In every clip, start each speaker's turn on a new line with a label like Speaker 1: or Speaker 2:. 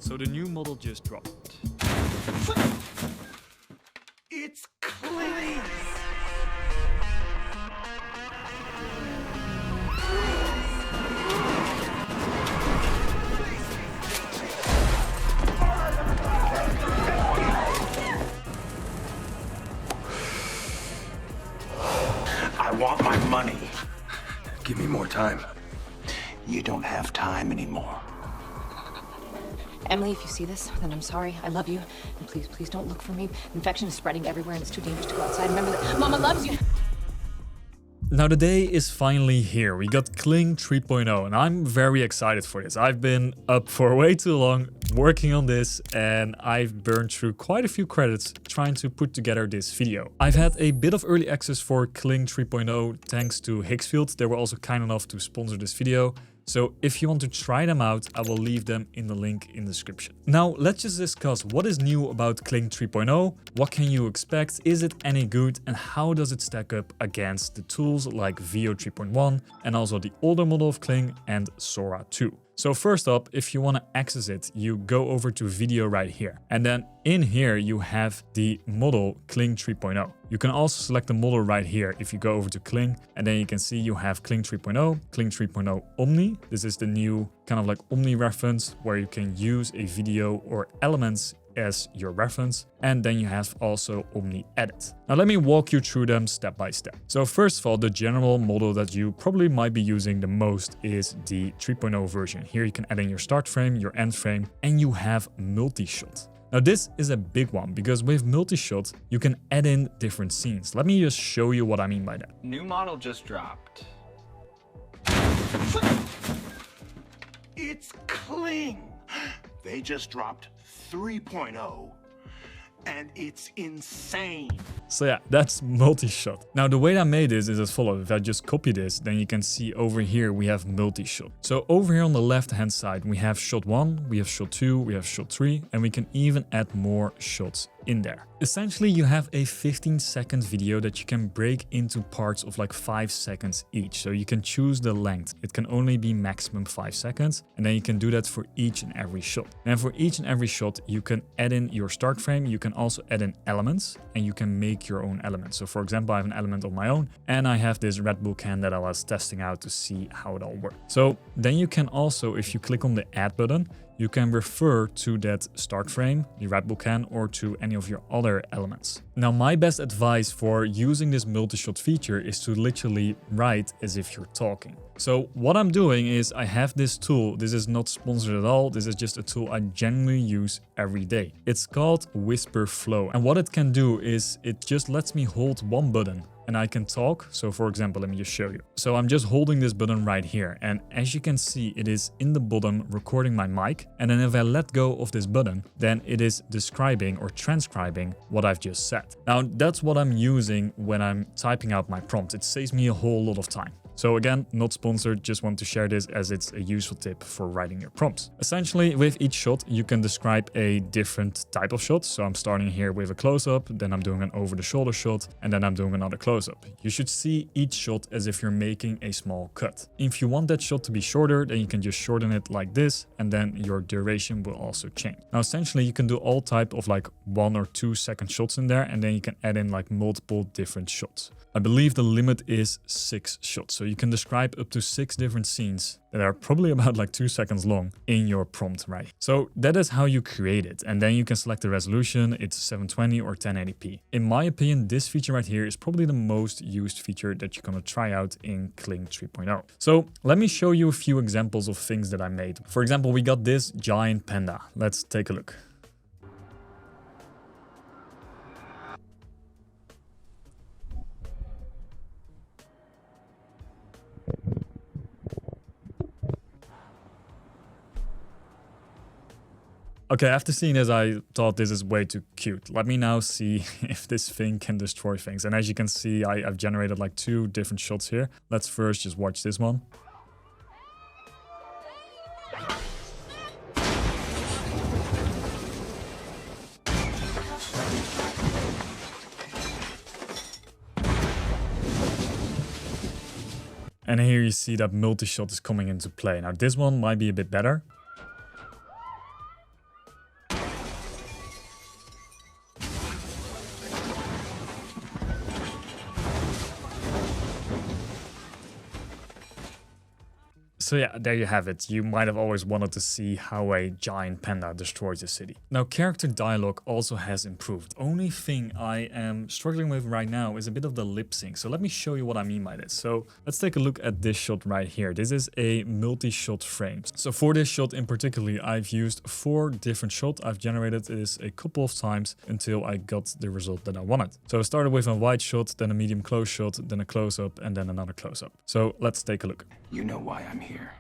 Speaker 1: So the new model just dropped.
Speaker 2: It's Kling! I want my money.
Speaker 3: Give me more time.
Speaker 2: You don't have time anymore.
Speaker 4: Emily, if you see this, then I'm sorry. I love you. And please, please don't look for me. Infection is spreading everywhere and it's too dangerous to go outside. Remember that Mama loves you.
Speaker 1: Now the day is finally here. We got Kling 3.0 and I'm very excited for this. I've been up for way too long working on this and I've burned through quite a few credits trying to put together this video. I've had a bit of early access for Kling 3.0 thanks to Hicksfield. They were also kind enough to sponsor this video. So if you want to try them out, I will leave them in the link in the description. Now let's just discuss what is new about Kling 3.0, what can you expect, is it any good, and how does it stack up against the tools like Veo 3.1 and also the older model of Kling and Sora 2. So first up, if you want to access it, you go over to video right here. And then in here, you have the model Kling 3.0. You can also select the model right here if you go over to Kling, and then you can see you have Kling 3.0, Kling 3.0 Omni. This is the new kind of like Omni reference where you can use a video or elements as your reference, and then you have also Omni Edit. Now let me walk you through them step by step. So first of all, the general model that you probably might be using the most is the 3.0 version. Here you can add in your start frame, your end frame, and you have multi-shot. Now this is a big one because with multi-shot, you can add in different scenes. Let me just show you what I mean by that.
Speaker 5: New model just dropped.
Speaker 2: It's Kling! They just dropped 3.0 and it's insane.
Speaker 1: So yeah, that's multi-shot. Now the way I made this is as follows. If I just copy this, then you can see over here we have multi-shot. So over here on the left hand side, we have shot 1, we have shot 2, we have shot 3, and we can even add more shots in there. Essentially, you have a 15-second video that you can break into parts of like 5 seconds each. So you can choose the length. It can only be maximum 5 seconds. And then you can do that for each and every shot. And for each and every shot, you can add in your start frame. You can also add in elements and you can make your own elements. So for example, I have an element of my own and I have this Red Bull can that I was testing out to see how it all works. So then you can also, if you click on the add button, you can refer to that start frame, the Red Bull can, or to any of your other elements. Now, my best advice for using this multi-shot feature is to literally write as if you're talking. So what I'm doing is I have this tool. This is not sponsored at all. This is just a tool I genuinely use every day. It's called Whisper Flow. And what it can do is it just lets me hold one button and I can talk. So for example, let me just show you. So I'm just holding this button right here. And as you can see, it is in the bottom recording my mic. And then if I let go of this button, then it is describing or transcribing what I've just said. Now that's what I'm using when I'm typing out my prompt. It saves me a whole lot of time. So again, not sponsored, just want to share this as it's a useful tip for writing your prompts. Essentially, with each shot, you can describe a different type of shot. So I'm starting here with a close-up, then I'm doing an over-the-shoulder shot, and then I'm doing another close-up. You should see each shot as if you're making a small cut. If you want that shot to be shorter, then you can just shorten it like this, and then your duration will also change. Now, essentially, you can do all type of like 1 or 2 second shots in there, and then you can add in like multiple different shots. I believe the limit is 6 shots. So you can describe up to 6 different scenes that are probably about like 2 seconds long in your prompt, right? So that is how you create it. And then you can select the resolution. It's 720 or 1080p. In my opinion, this feature right here is probably the most used feature that you're going to try out in Kling 3.0. So let me show you a few examples of things that I made. For example, we got this giant panda. Let's take a look. Okay, after seeing this, I thought this is way too cute. Let me now see if this thing can destroy things. And as you can see, I've generated like 2 different shots here. Let's first just watch this one. And here you see that multi-shot is coming into play. Now this one might be a bit better. So yeah, there you have it. You might have always wanted to see how a giant panda destroys a city. Now, character dialogue also has improved. Only thing I am struggling with right now is a bit of the lip sync. So let me show you what I mean by this. So let's take a look at this shot right here. This is a multi-shot frame. So for this shot in particular, I've used 4 different shots. I've generated this a couple of times until I got the result that I wanted. So I started with a wide shot, then a medium close shot, then a close-up, and then another close-up. So let's take a look.
Speaker 2: You know why I'm here.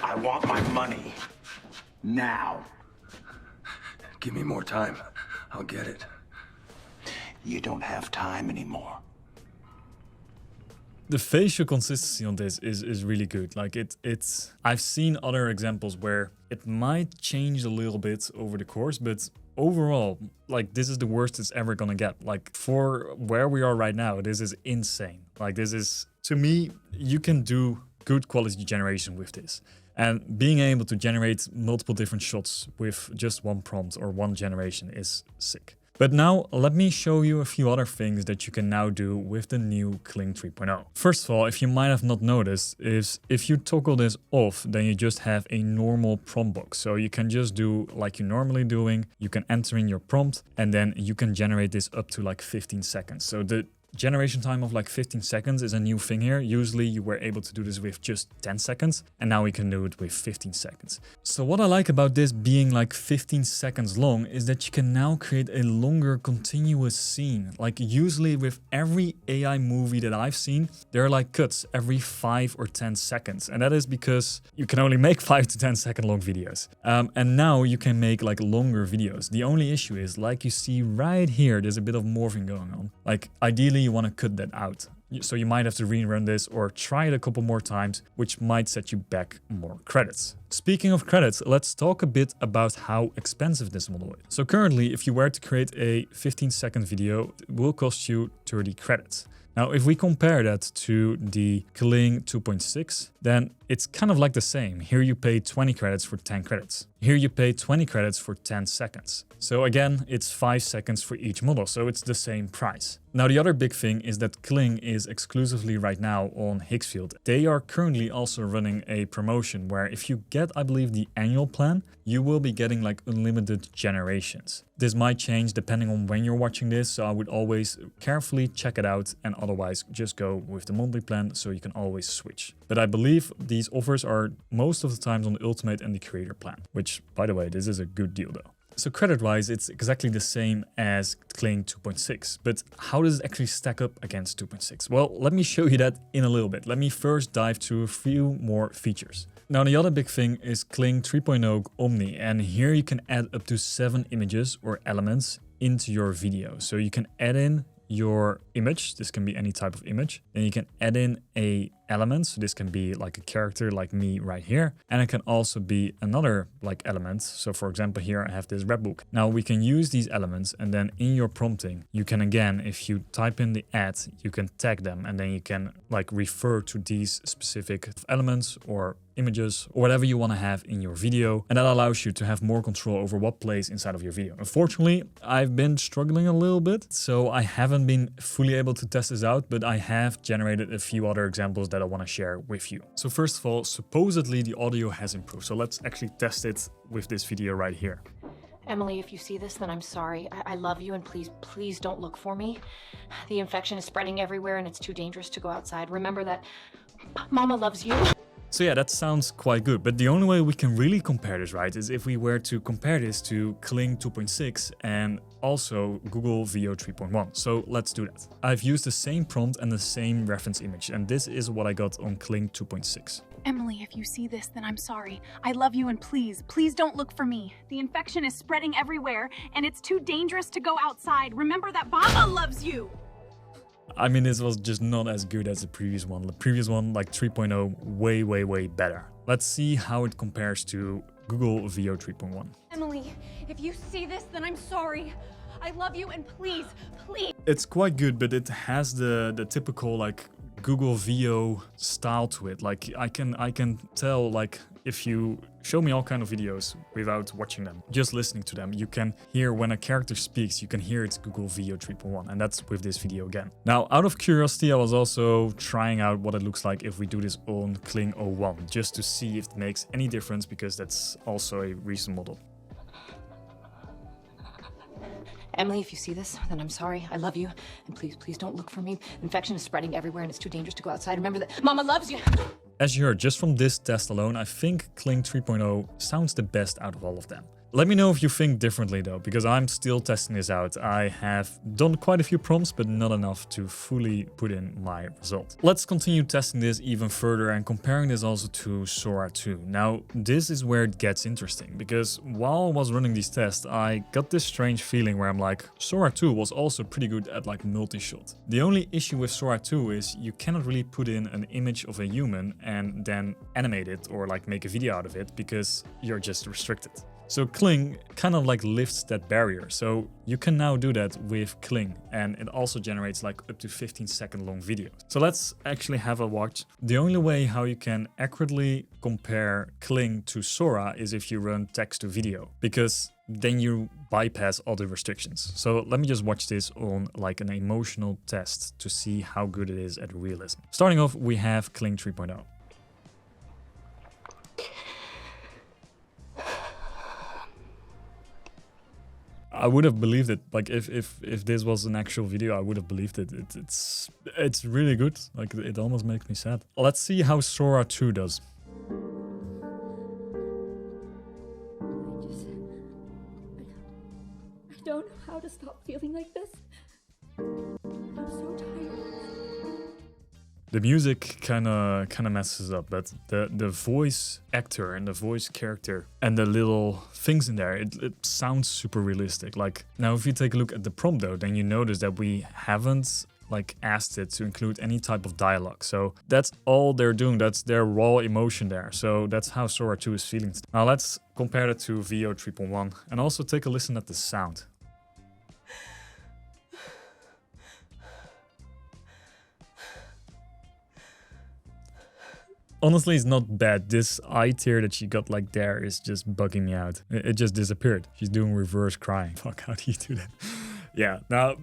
Speaker 2: I want my money. Now.
Speaker 3: Give me more time. I'll get it.
Speaker 2: You don't have time anymore.
Speaker 1: The facial consistency on this is really good. Like it's I've seen other examples where it might change a little bit over the course, but overall, like this is the worst it's ever gonna get. Like for where we are right now, this is insane. Like this is, to me, you can do good quality generation with this. And being able to generate multiple different shots with just one prompt or one generation is sick. But now let me show you a few other things that you can now do with the new Kling 3.0. First of all, if you might have not noticed, is if you toggle this off, then you just have a normal prompt box. So you can just do like you're normally doing, you can enter in your prompt, and then you can generate this up to like 15 seconds. So the generation time of like 15 seconds is a new thing here. Usually you were able to do this with just 10 seconds and now we can do it with 15 seconds. So what I like about this being like 15 seconds long is that you can now create a longer continuous scene. Like usually with every AI movie that I've seen, there are like cuts every 5 or 10 seconds. And that is because you can only make 5 to 10 second long videos. And now you can make like longer videos. The only issue is, like you see right here, there's a bit of morphing going on. Like ideally you want to cut that out. So you might have to rerun this or try it a couple more times, which might set you back more credits. Speaking of credits, let's talk a bit about how expensive this model is. So currently, if you were to create a 15-second video, it will cost you 30 credits. Now, if we compare that to the Kling 2.6, then it's kind of like the same. Here you pay 20 credits for 10 credits. Here you pay 20 credits for 10 seconds. So again, it's 5 seconds for each model, so it's the same price. Now, the other big thing is that Kling is exclusively right now on Hicksfield. They are currently also running a promotion where if you get, I believe, the annual plan, you will be getting like unlimited generations. This might change depending on when you're watching this, so I would always carefully check it out and otherwise just go with the monthly plan so you can always switch. But I believe these offers are most of the times on the Ultimate and the Creator plan, which, by the way, this is a good deal though. So credit-wise, it's exactly the same as Kling 2.6, but how does it actually stack up against 2.6? Well, let me show you that in a little bit. Let me first dive to a few more features. Now, the other big thing is Kling 3.0 Omni, and here you can add up to 7 images or elements into your video. So you can add in your image, this can be any type of image, then you can add in a element, so this can be like a character like me right here, and it can also be another like element. So for example, here I have this rap book. Now we can use these elements, and then in your prompting you can, again, if you type in the ad, you can tag them, and then you can like refer to these specific elements or images or whatever you want to have in your video, and that allows you to have more control over what plays inside of your video. Unfortunately, I've been struggling a little bit, so I haven't been fully able to test this out, but I have generated a few other examples that I want to share with you. So first of all, supposedly the audio has improved, so let's actually test it with this video right here.
Speaker 4: Emily, if you see this, then I'm sorry. I love you, and please don't look for me. The infection is spreading everywhere and it's too dangerous to go outside. Remember that Mama loves you.
Speaker 1: So yeah, that sounds quite good, but the only way we can really compare this, right, is if we were to compare this to Kling 2.6 and also Google Veo 3.1. So let's do that. I've used the same prompt and the same reference image, and this is what I got on Kling 2.6.
Speaker 5: Emily, if you see this, then I'm sorry. I love you, and please don't look for me. The infection is spreading everywhere and it's too dangerous to go outside. Remember that Mama loves you.
Speaker 1: I mean, this was just not as good as the previous one. The previous one, like 3.0, way better. Let's see how it compares to Google Veo 3.1.
Speaker 5: Emily, if you see this, then I'm sorry. I love you, and please.
Speaker 1: It's quite good, but it has the typical like Google Veo style to it. Like I can tell like if you show me all kind of videos without watching them, just listening to them, you can hear when a character speaks, you can hear it's Google Veo 3.1, and that's with this video again. Now, out of curiosity, I was also trying out what it looks like if we do this on Kling 01, just to see if it makes any difference, because that's also a recent model.
Speaker 4: Emily, if you see this, then I'm sorry. I love you. And please, please don't look for me. The infection is spreading everywhere and it's too dangerous to go outside. Remember that Mama loves you.
Speaker 1: As you heard, just from this test alone, I think Kling 3.0 sounds the best out of all of them. Let me know if you think differently though, because I'm still testing this out. I have done quite a few prompts, but not enough to fully put in my result. Let's continue testing this even further and comparing this also to Sora 2. Now, this is where it gets interesting, because while I was running these tests, I got this strange feeling where I'm like, Sora 2 was also pretty good at like multi-shot. The only issue with Sora 2 is you cannot really put in an image of a human and then animate it or like make a video out of it, because you're just restricted. So Kling kind of like lifts that barrier. So you can now do that with Kling, and it also generates like up to 15-second long videos. So let's actually have a watch. The only way how you can accurately compare Kling to Sora is if you run text to video, because then you bypass all the restrictions. So let me just watch this on like an emotional test to see how good it is at realism. Starting off, we have Kling 3.0. I would have believed it. Like if this was an actual video, I would have believed it. It's really good. Like it almost makes me sad. Let's see how Sora 2 does.
Speaker 6: I don't know how to stop feeling like this. I'm so tired.
Speaker 1: The music kind of messes up, but the voice actor and the voice character and the little things in there, it sounds super realistic. Like now, if you take a look at the prompt though, then you notice that we haven't like asked it to include any type of dialogue. So that's all they're doing. That's their raw emotion there. So that's how Sora 2 is feeling. Now let's compare it to Veo 3.1 and also take a listen at the sound. Honestly, it's not bad. This eye tear that she got like there is just bugging me out. It just disappeared. She's doing reverse crying. Fuck, how do you do that? Yeah, now,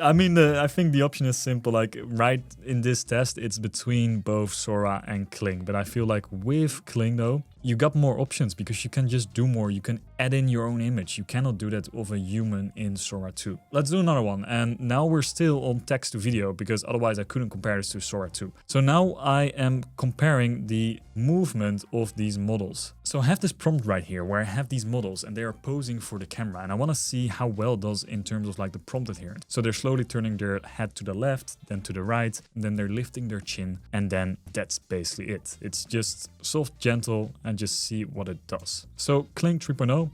Speaker 1: I mean, I think the option is simple. Like right in this test, it's between both Sora and Kling. But I feel like with Kling though, you got more options because you can just do more. You can add in your own image. You cannot do that of a human in Sora 2. Let's do another one. And now we're still on text to video because otherwise I couldn't compare this to Sora 2. So now I am comparing the movement of these models. So I have this prompt right here where I have these models and they are posing for the camera. And I want to see how well it does in terms of like the prompt adherence. So they're slowly turning their head to the left, then to the right, and then they're lifting their chin. And then that's basically it. It's just soft, gentle, and just see what it does. So Kling 3.0.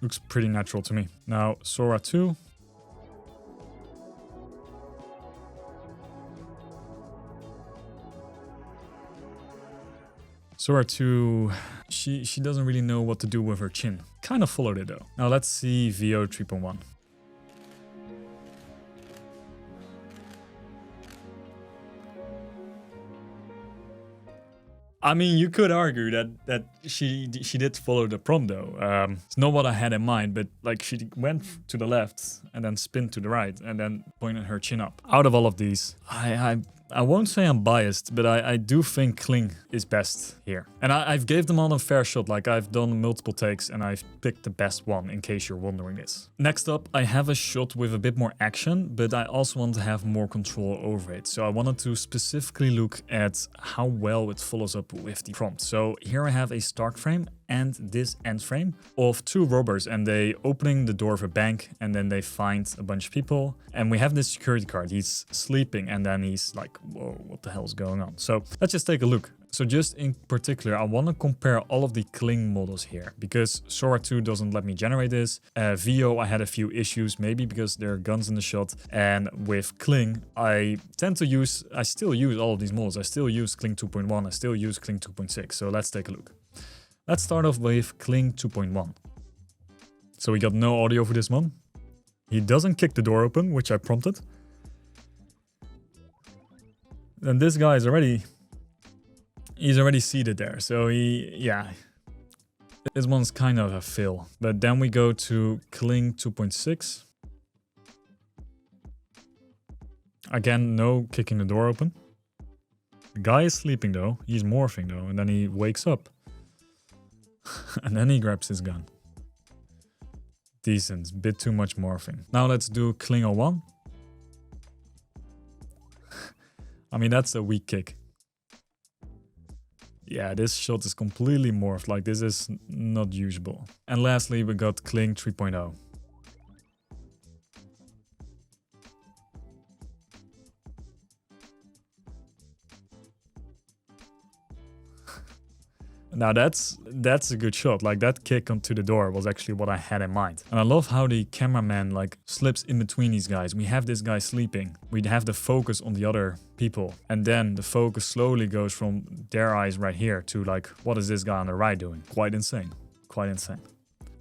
Speaker 1: Looks pretty natural to me. Now Sora 2. Sora 2, she doesn't really know what to do with her chin. Kind of followed it though. Now let's see Veo 3.1. I mean, you could argue that she did follow the prompt though. It's not what I had in mind, but like she went to the left and then spin to the right and then pointed her chin up. Out of all of these, I won't say I'm biased, but I do think Kling is best here. And I've gave them all a fair shot. Like I've done multiple takes and I've picked the best one in case you're wondering this. Next up, I have a shot with a bit more action, but I also want to have more control over it. So I wanted to specifically look at how well it follows up with the prompt. So here I have a start frame and this end frame of two robbers, and they opening the door of a bank and then they find a bunch of people, and we have this security guard. He's sleeping and then he's like, whoa, what the hell is going on? So let's just take a look. So just in particular, I want to compare all of the Kling models here because Sora 2 doesn't let me generate this. Veo, I had a few issues, maybe because there are guns in the shot. And with Kling, I still use all of these models. I still use Kling 2.1. I still use Kling 2.6. So let's take a look. Let's start off with Kling 2.1. So we got no audio for this one. He doesn't kick the door open, which I prompted. And this guy is he's already seated there. So this one's kind of a fail. But then we go to Kling 2.6. Again, no kicking the door open. The guy is sleeping though. He's morphing though. And then he wakes up. And then he grabs his gun. Decent. Bit too much morphing. Now let's do Kling 01. I mean, that's a weak kick. Yeah, this shot is completely morphed. Like, this is not usable. And lastly, we got Kling 3.0. Now that's a good shot. Like, that kick onto the door was actually what I had in mind. And I love how the cameraman like slips in between these guys. We have this guy sleeping. We'd have the focus on the other people. And then the focus slowly goes from their eyes right here to like, what is this guy on the right doing? Quite insane. Quite insane.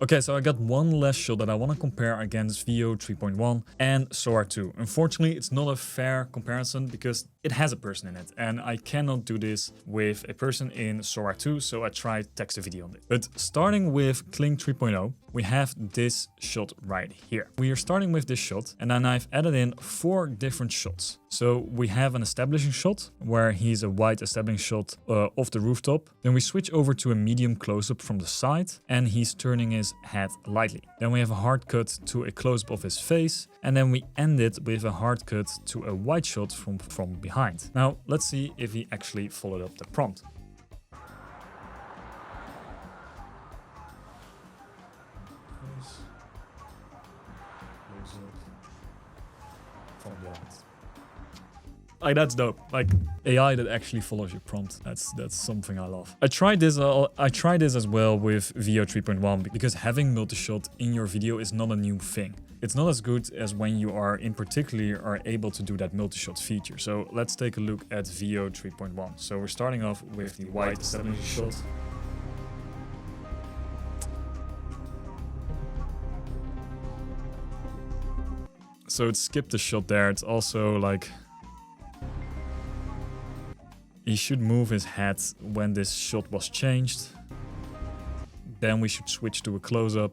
Speaker 1: Okay, so I got one last shot that I want to compare against Veo 3.1 and Sora 2. Unfortunately, it's not a fair comparison because it has a person in it. And I cannot do this with a person in Sora 2, so I tried text to video on it. But starting with Kling 3.0, we have this shot right here. We are starting with this shot, and then I've added in 4 different shots. So we have an establishing shot where he's a wide establishing shot off the rooftop. Then we switch over to a medium close-up from the side, and he's turning his head lightly. Then we have a hard cut to a close-up of his face, and then we end it with a hard cut to a wide shot from behind. Now let's see if he actually followed up the prompt. Like, that's dope. Like, AI that actually follows your prompt. That's something I love. I tried this as well with Veo 3.1 because having multi-shot in your video is not a new thing. It's not as good as when you are able to do that multi-shot feature. So let's take a look at Veo 3.1. So we're starting off with the wide establishing shot. So it skipped the shot there. It's also like, he should move his head when this shot was changed. Then we should switch to a close-up.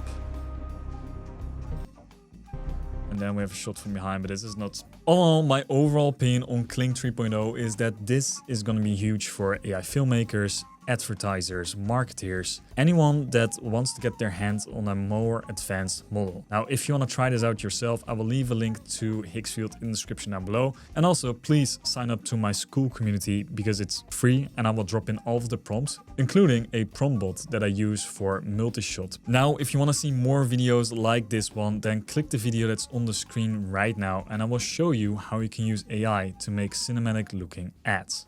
Speaker 1: And then we have a shot from behind, but this is not... All my overall opinion on Kling 3.0 is that this is going to be huge for AI filmmakers, advertisers, marketeers, anyone that wants to get their hands on a more advanced model. Now, if you want to try this out yourself, I will leave a link to Hicksfield in the description down below. And also, please sign up to my school community because it's free and I will drop in all of the prompts, including a prompt bot that I use for multi-shot. Now, if you want to see more videos like this one, then click the video that's on the screen right now and I will show you how you can use AI to make cinematic looking ads.